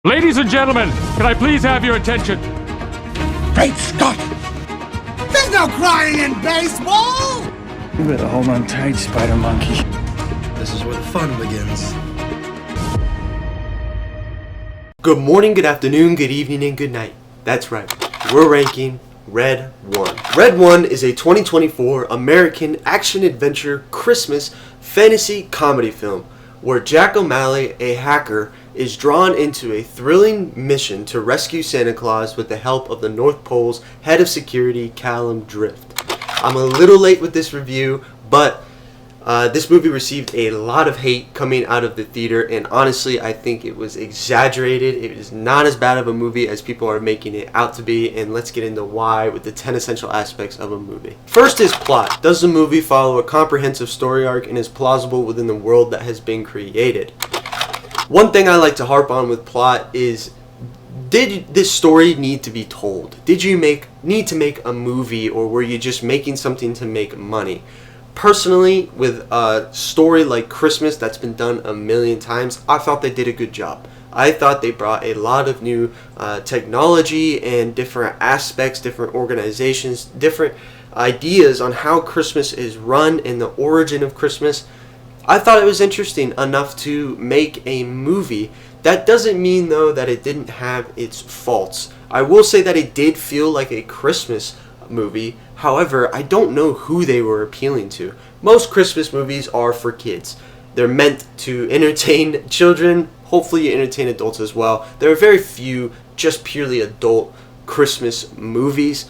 Ladies and gentlemen, can I please have your attention? Great Scott! There's no crying in baseball! You better hold on tight, Spider Monkey. This is where the fun begins. Good morning, good afternoon, good evening, and good night. That's right, we're ranking Red 1. Red 1 is a 2024 American action-adventure Christmas fantasy comedy film where Jack O'Malley, a hacker, is drawn into a thrilling mission to rescue Santa Claus with the help of the North Pole's head of security, Callum Drift. I'm a little late with this review, but this movie received a lot of hate coming out of the theater, and honestly, I think it was exaggerated. It is not as bad of a movie as people are making it out to be, and let's get into why with the 10 essential aspects of a movie. First is plot. Does the movie follow a comprehensive story arc and is plausible within the world that has been created? One thing I like to harp on with plot is, did this story need to be told? Did you need to make a movie, or were you just making something to make money? Personally, with a story like Christmas that's been done a million times, I thought they did a good job. I thought they brought a lot of new technology and different aspects, different organizations, different ideas on how Christmas is run and the origin of Christmas. I thought it was interesting enough to make a movie. That doesn't mean, though, that it didn't have its faults. I will say that it did feel like a Christmas movie. However, I don't know who they were appealing to. Most Christmas movies are for kids. They're meant to entertain children. Hopefully you entertain adults as well. There are very few just purely adult Christmas movies.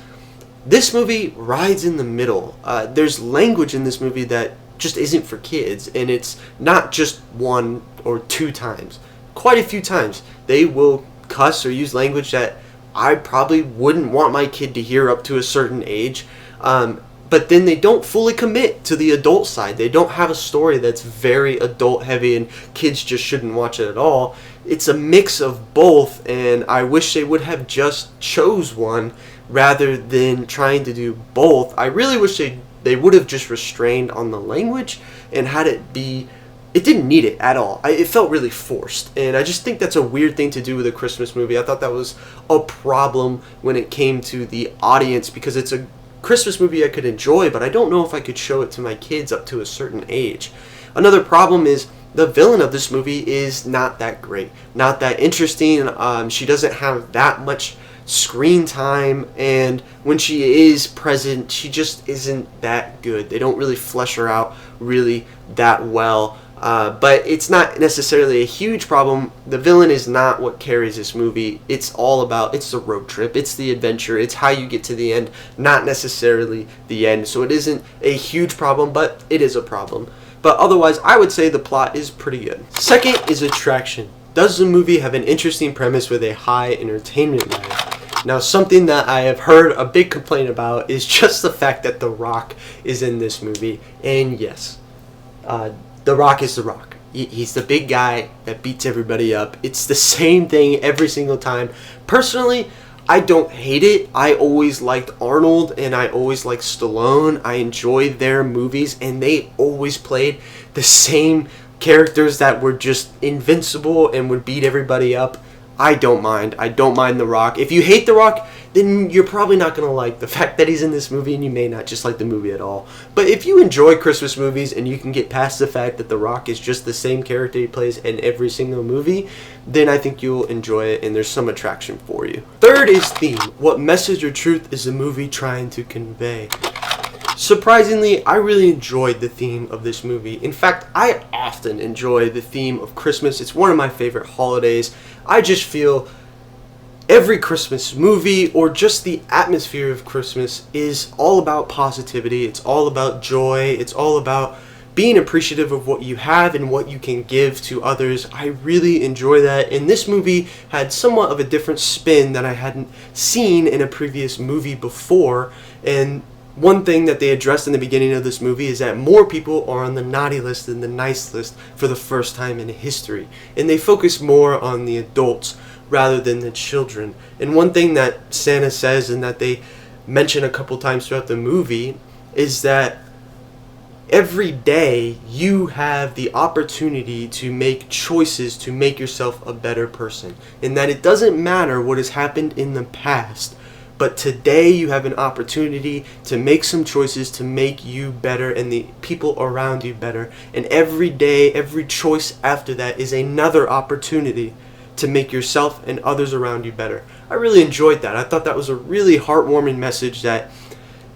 This movie rides in the middle. There's language in this movie that just isn't for kids, and it's not just one or two times. Quite a few times they will cuss or use language that I probably wouldn't want my kid to hear up to a certain age, but then they don't fully commit to the adult side. They don't have a story that's very adult heavy and kids just shouldn't watch it at all. It's a mix of both, and I wish they would have just chose one rather than trying to do both. I really wish they would have just restrained on the language and had it be, it didn't need it at all. It felt really forced, and I just think that's a weird thing to do with a Christmas movie. I thought that was a problem when it came to the audience, because it's a Christmas movie I could enjoy, but I don't know if I could show it to my kids up to a certain age. Another problem is the villain of this movie is not that great, not that interesting. She doesn't have that much screen time, and when she is present, she just isn't that good. They don't really flesh her out really that well. But it's not necessarily a huge problem. The villain is not what carries this movie. It's the road trip, it's the adventure, it's how you get to the end, not necessarily the end. So it isn't a huge problem, but it is a problem. But otherwise, I would say the plot is pretty good. Second is attraction. Does the movie have an interesting premise with a high entertainment value? Now, something that I have heard a big complaint about is just the fact that The Rock is in this movie. And yes, The Rock is The Rock. He's the big guy that beats everybody up. It's the same thing every single time. Personally, I don't hate it. I always liked Arnold and I always liked Stallone. I enjoyed their movies, and they always played the same characters that were just invincible and would beat everybody up. I don't mind. I don't mind The Rock. If you hate The Rock, then you're probably not going to like the fact that he's in this movie, and you may not just like the movie at all. But if you enjoy Christmas movies and you can get past the fact that The Rock is just the same character he plays in every single movie, then I think you'll enjoy it, and there's some attraction for you. Third is theme. What message or truth is the movie trying to convey? Surprisingly, I really enjoyed the theme of this movie. In fact, I often enjoy the theme of Christmas. It's one of my favorite holidays. I just feel every Christmas movie, or just the atmosphere of Christmas, is all about positivity. It's all about joy. It's all about being appreciative of what you have and what you can give to others. I really enjoy that, and this movie had somewhat of a different spin that I hadn't seen in a previous movie before. And one thing that they addressed in the beginning of this movie is that more people are on the naughty list than the nice list for the first time in history. And they focus more on the adults rather than the children. And one thing that Santa says, and that they mention a couple times throughout the movie, is that every day you have the opportunity to make choices to make yourself a better person, and that it doesn't matter what has happened in the past, but today you have an opportunity to make some choices to make you better and the people around you better, and every day, every choice after that is another opportunity to make yourself and others around you better. I really enjoyed that. I thought that was a really heartwarming message that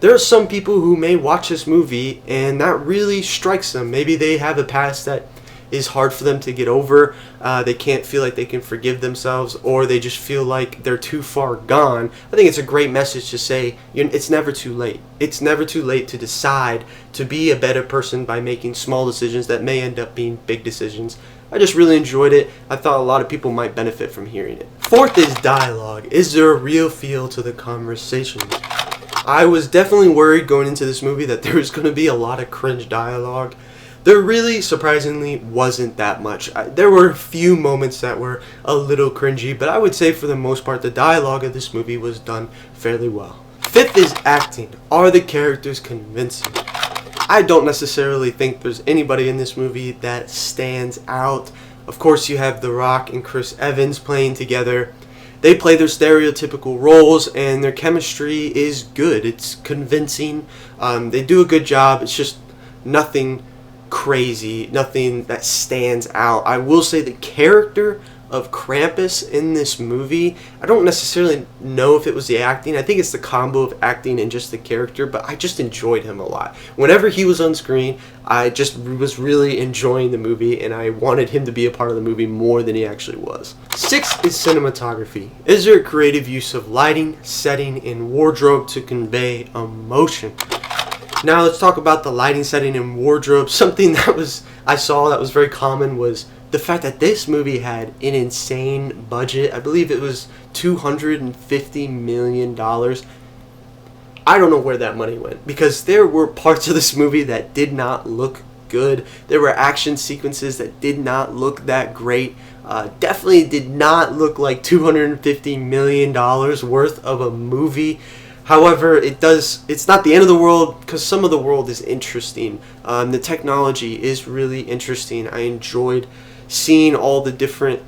there are some people who may watch this movie and that really strikes them. Maybe they have a past that is hard for them to get over. They can't feel like they can forgive themselves, or they just feel like they're too far gone. I think it's a great message to say it's never too late. It's never too late to decide to be a better person by making small decisions that may end up being big decisions. I just really enjoyed it. I thought a lot of people might benefit from hearing it. Fourth is dialogue. Is there a real feel to the conversations? I was definitely worried going into this movie that there was going to be a lot of cringe dialogue. There really, surprisingly, wasn't that much. There were a few moments that were a little cringy, but I would say for the most part the dialogue of this movie was done fairly well. Fifth is acting. Are the characters convincing? I don't necessarily think there's anybody in this movie that stands out. Of course, you have The Rock and Chris Evans playing together. They play their stereotypical roles, and their chemistry is good. It's convincing. They do a good job. It's just nothing crazy, nothing that stands out. I will say the character of Krampus in this movie, I don't necessarily know if it was the acting. I think it's the combo of acting and just the character, but I just enjoyed him a lot. Whenever he was on screen, I just was really enjoying the movie, and I wanted him to be a part of the movie more than he actually was. Sixth is cinematography. Is there a creative use of lighting, setting, and wardrobe to convey emotion? Now let's talk about the lighting, setting, and wardrobe. Something that I saw that was very common was the fact that this movie had an insane budget. I believe it was $250 million. I don't know where that money went, because there were parts of this movie that did not look good. There were action sequences that did not look that great. Definitely did not look like $250 million worth of a movie. However, it's not the end of the world, because some of the world is interesting. The technology is really interesting. I enjoyed seeing all the different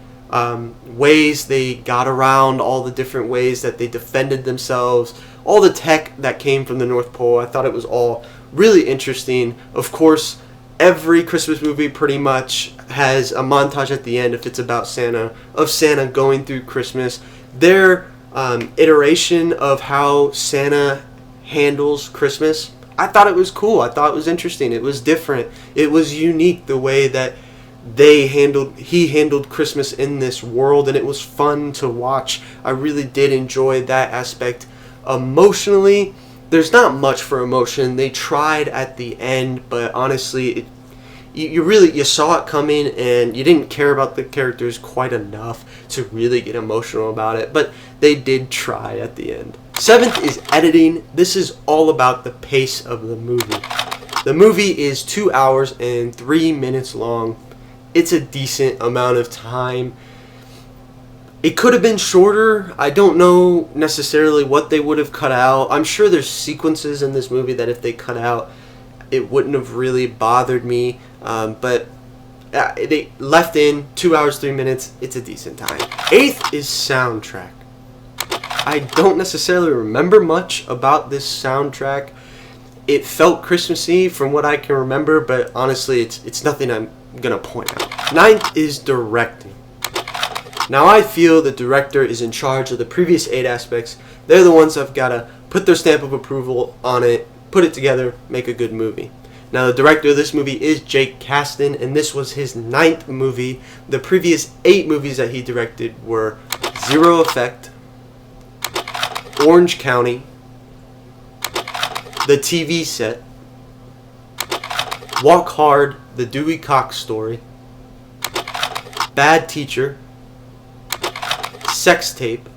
ways they got around, all the different ways that they defended themselves, all the tech that came from the North Pole. I thought it was all really interesting. Of course, every Christmas movie pretty much has a montage at the end, if it's about Santa, of Santa going through Christmas. Their iteration of how Santa handles Christmas, I thought it was cool. I thought it was interesting. It was different. It was unique the way that he handled Christmas in this world, and it was fun to watch. I really did enjoy that aspect. Emotionally, there's not much for emotion. They tried at the end, but honestly, you saw it coming, and you didn't care about the characters quite enough to really get emotional about it, but they did try at the end. Seventh is editing. This is all about the pace of the movie. The movie is 2 hours and 3 minutes long. It's a decent amount of time. It could have been shorter. I don't know necessarily what they would have cut out. I'm sure there's sequences in this movie that if they cut out, it wouldn't have really bothered me. But they left in 2 hours, 3 minutes. It's a decent time. Eighth is soundtrack. I don't necessarily remember much about this soundtrack. It felt Christmassy from what I can remember, but honestly, it's nothing I'm gonna point out. Ninth is directing. Now I feel the director is in charge of the previous 8 aspects. They're the ones that've gotta put their stamp of approval on it, put it together, make a good movie. Now the director of this movie is Jake Kasdan, and this was his 9th movie. The previous 8 movies that he directed were Zero Effect, Orange County, The TV Set, Walk Hard, The Dewey Cox Story, Bad Teacher, Sex Tape,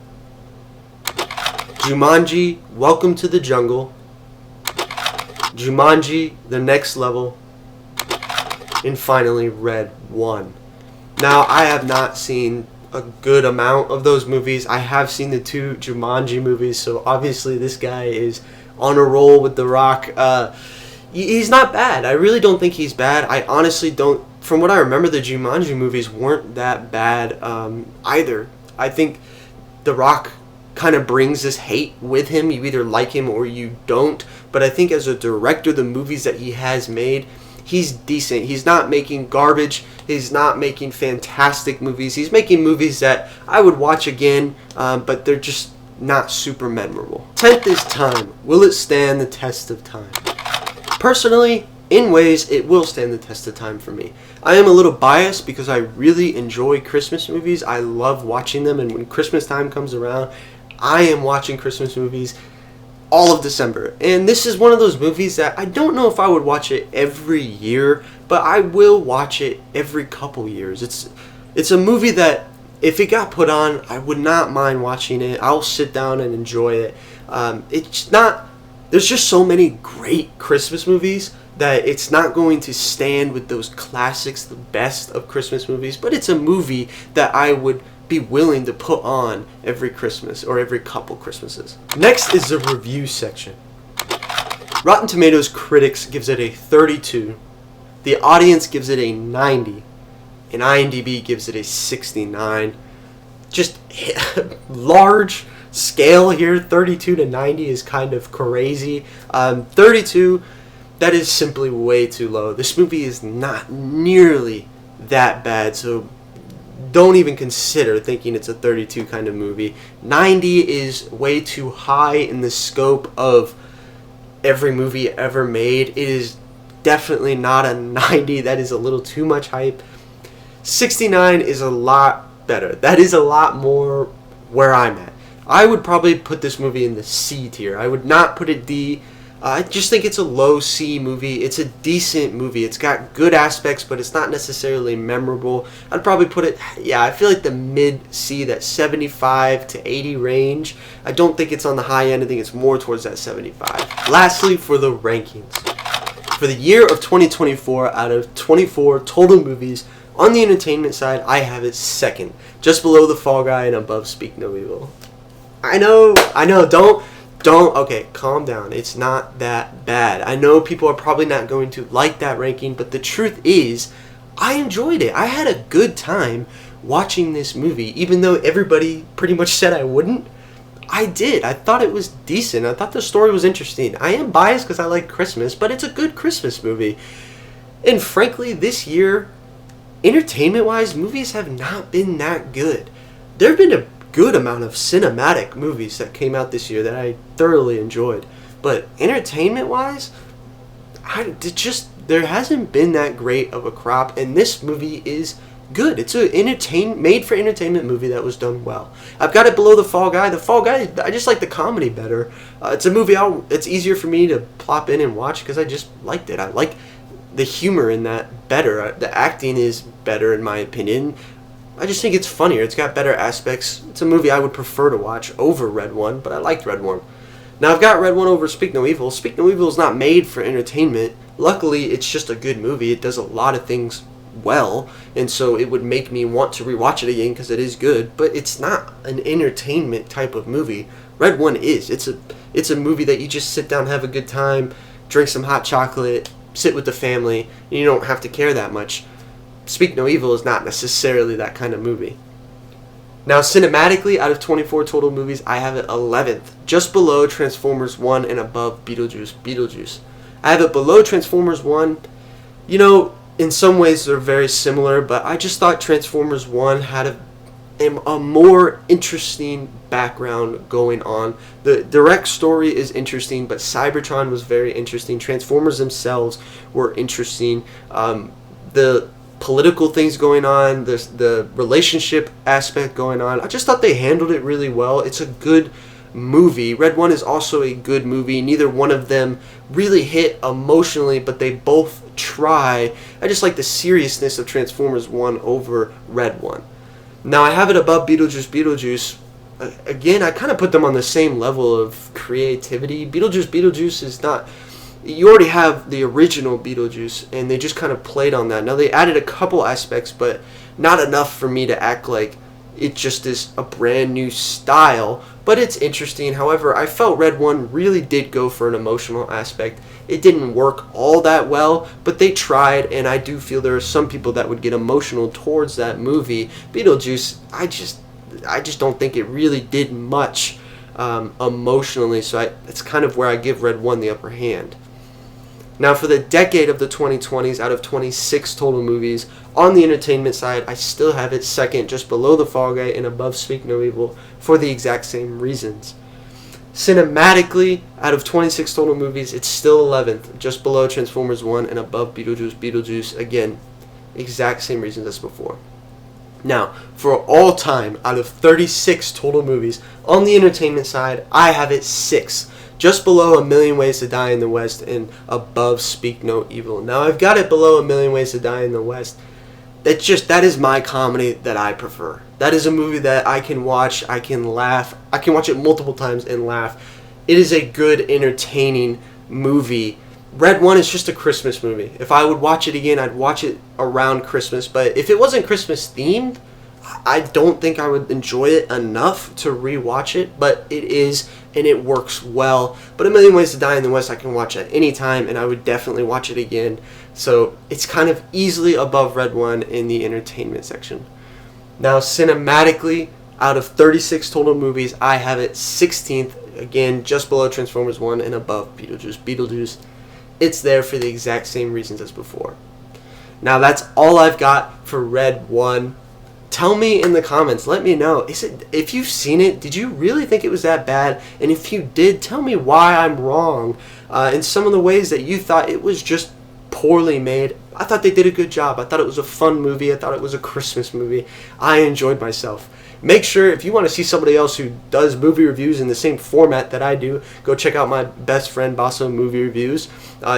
Jumanji, Welcome to the Jungle, Jumanji, The Next Level, and finally Red 1. Now, I have not seen a good amount of those movies. I have seen the 2 Jumanji movies, so obviously this guy is on a roll with The Rock. he's not bad. I really don't think he's bad. I honestly don't. From what I remember, the Jumanji movies weren't that bad either. I think The Rock kind of brings this hate with him. You either like him or you don't. But I think as a director, the movies that he has made, he's decent. He's not making garbage. He's not making fantastic movies. He's making movies that I would watch again, but they're just not super memorable. 10th is Time. Will it stand the test of time? Personally, in ways, it will stand the test of time for me. I am a little biased because I really enjoy Christmas movies. I love watching them, and when Christmas time comes around, I am watching Christmas movies all of December. And this is one of those movies that I don't know if I would watch it every year, but I will watch it every couple years. It's a movie that if it got put on, I would not mind watching it. I'll sit down and enjoy it. There's just so many great Christmas movies that it's not going to stand with those classics, the best of Christmas movies, but it's a movie that I would be willing to put on every Christmas or every couple Christmases. Next is the review section. Rotten Tomatoes critics gives it a 32, the audience gives it a 90, and IMDb gives it a 69. Just large scale here. 32 to 90 is kind of crazy. 32, that is simply way too low. This movie is not nearly that bad, so don't even consider thinking it's a 32 kind of movie. 90 is way too high in the scope of every movie ever made. It is definitely not a 90. That is a little too much hype. 69 is a lot better. That is a lot more where I'm at. I would probably put this movie in the C tier. I would not put it D. I just think it's a low C movie. It's a decent movie. It's got good aspects, but it's not necessarily memorable. I'd probably put it, I feel like the mid C, that 75 to 80 range. I don't think it's on the high end. I think it's more towards that 75. Lastly, for the rankings. For the year of 2024, out of 24 total movies, on the entertainment side, I have it second. Just below The Fall Guy and above Speak No Evil. I know, okay, calm down. It's not that bad. I know people are probably not going to like that ranking, but the truth is, I enjoyed it. I had a good time watching this movie, even though everybody pretty much said I wouldn't. I did. I thought it was decent. I thought the story was interesting. I am biased because I like Christmas, but it's a good Christmas movie. And frankly, this year, entertainment-wise, movies have not been that good. There have been a good amount of cinematic movies that came out this year that I thoroughly enjoyed, but entertainment-wise, there hasn't been that great of a crop, and this movie is good. It's a made for entertainment movie that was done well. I've got it below The Fall Guy. The Fall Guy, I just like the comedy better. It's a movie it's easier for me to plop in and watch because I just liked it. I like the humor in that better. The acting is better in my opinion. I just think it's funnier. It's got better aspects. It's a movie I would prefer to watch over Red One, but I liked Red One. Now I've got Red One over Speak No Evil. Speak No Evil is not made for entertainment. Luckily, it's just a good movie. It does a lot of things well, and so it would make me want to rewatch it again because it is good, but it's not an entertainment type of movie. Red One is. It's a movie that you just sit down, have a good time, drink some hot chocolate, sit with the family, and you don't have to care that much. Speak No Evil is not necessarily that kind of movie. Now, cinematically, out of 24 total movies, I have it 11th, just below Transformers 1 and above Beetlejuice. I have it below Transformers 1. You know, in some ways they're very similar, but I just thought Transformers 1 had a more interesting background going on. The direct story is interesting, but Cybertron was very interesting. Transformers themselves were interesting. The political things going on, the relationship aspect going on, I just thought they handled it really well. It's a good movie. Red One is also a good movie. Neither one of them really hit emotionally, but they both try. I just like the seriousness of Transformers 1 over Red One. Now I have it above Beetlejuice. Again, I kind of put them on the same level of creativity. Beetlejuice is not... You already have the original Beetlejuice, and they just kind of played on that. Now, they added a couple aspects, but not enough for me to act like, it just is a brand new style, but it's interesting. However, I felt Red 1 really did go for an emotional aspect. It didn't work all that well, but they tried, and I do feel there are some people that would get emotional towards that movie. Beetlejuice, I just don't think it really did much emotionally, so it's kind of where I give Red 1 the upper hand. Now, for the decade of the 2020s, out of 26 total movies, on the entertainment side, I still have it second, just below The Fall Guy and above Speak No Evil, for the exact same reasons. Cinematically, out of 26 total movies, it's still 11th, just below Transformers 1 and above Beetlejuice. Beetlejuice, again, exact same reasons as before. Now, for all time, out of 36 total movies, on the entertainment side, I have it 6th. Just below A Million Ways to Die in the West and above Speak No Evil. Now, I've got it below A Million Ways to Die in the West. That is my comedy that I prefer. That is a movie that I can watch, I can laugh, I can watch it multiple times and laugh. It is a good, entertaining movie. Red 1 is just a Christmas movie. If I would watch it again, I'd watch it around Christmas. But if it wasn't Christmas themed, I don't think I would enjoy it enough to rewatch it, but it is, and it works well. But A Million Ways to Die in the West I can watch at any time, and I would definitely watch it again. So it's kind of easily above Red 1 in the entertainment section. Now, cinematically, out of 36 total movies, I have it 16th, again, just below Transformers 1 and above Beetlejuice. Beetlejuice, it's there for the exact same reasons as before. Now, that's all I've got for Red 1. Tell me in the comments, let me know, if you've seen it, did you really think it was that bad? And if you did, tell me why I'm wrong in some of the ways that you thought it was just poorly made. I thought they did a good job. I thought it was a fun movie. I thought it was a Christmas movie. I enjoyed myself. Make sure, if you want to see somebody else who does movie reviews in the same format that I do, go check out my best friend Bosso Movie Reviews.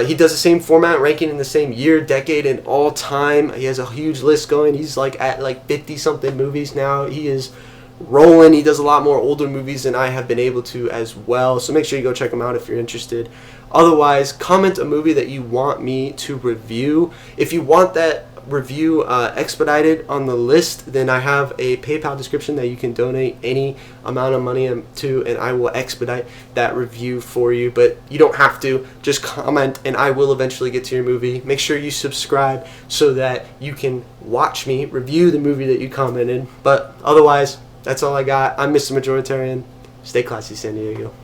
He does the same format, ranking in the same year, decade, and all time. He has a huge list going. He's at 50-something movies now. He is rolling. He does a lot more older movies than I have been able to as well. So make sure you go check him out if you're interested. Otherwise, comment a movie that you want me to review. If you want that review expedited on the list, then I have a PayPal description that you can donate any amount of money to, and I will expedite that review for you. But you don't have to. Just comment and I will eventually get to your movie. Make sure you subscribe so that you can watch me review the movie that you commented. But otherwise, that's all I got. I'm Mr. Majoritarian. Stay classy, San Diego.